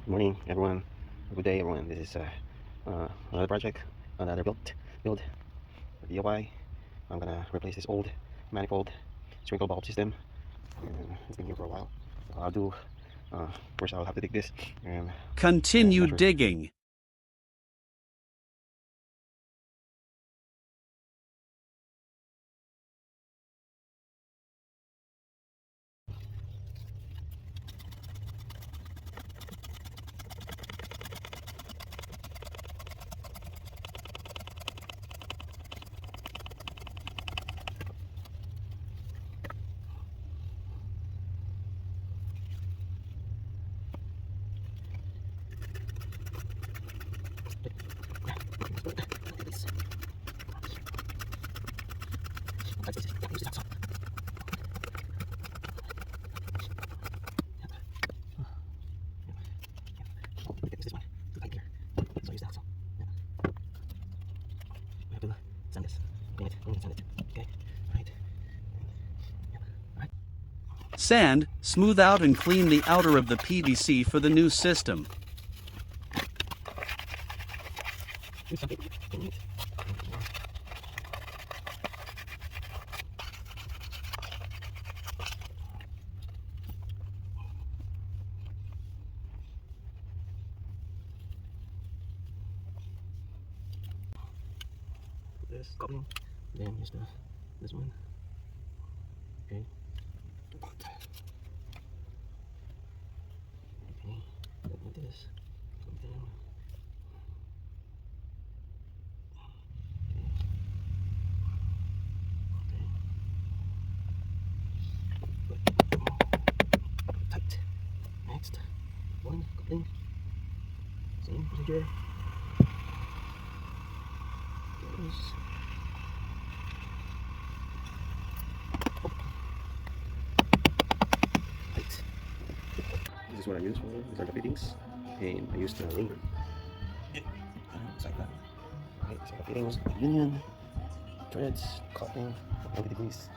Good morning, everyone. Good day, everyone. This is another project, another build DIY. I'm gonna replace this old manifold sprinkle bulb system. It's been here for a while. I'll do. First, I'll have to dig this and Continue measure. digging. This one. Too tight here. So I use the hacksaw. Yeah. We have to sand this. Clean it. Clean it. Sand it. Okay. All right. Yeah. All right. Sand, smooth out and clean the outer of the PVC for the new system. Do something. Clean it. This coupling, then use this one. Okay. Okay. Then with this, something. Okay. Tight. Next, one coupling. Same procedure. Goes. Tight. This is what I use for. These are the fittings, and I use the ringer. It's like that. Okay, so the fittings, union, threads, coupling, 90 degrees,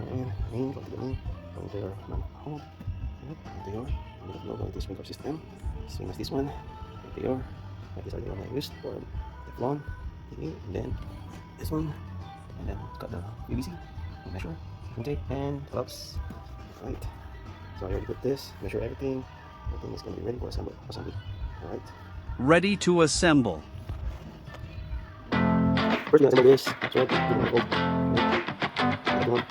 and main, go to the main, go there, manifold. Yep, they are. And the logo of the sprinkler system, same as this one. They are. These are the one I used for Teflon. Okay, and then this one, and then got the PVC measure, tape, and gloves. Right. So I already put this, measure everything. Everything is gonna be ready for assembly. All right. Ready to assemble. First, we're gonna assemble this. So I put it in the fold. Right. One.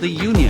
the union.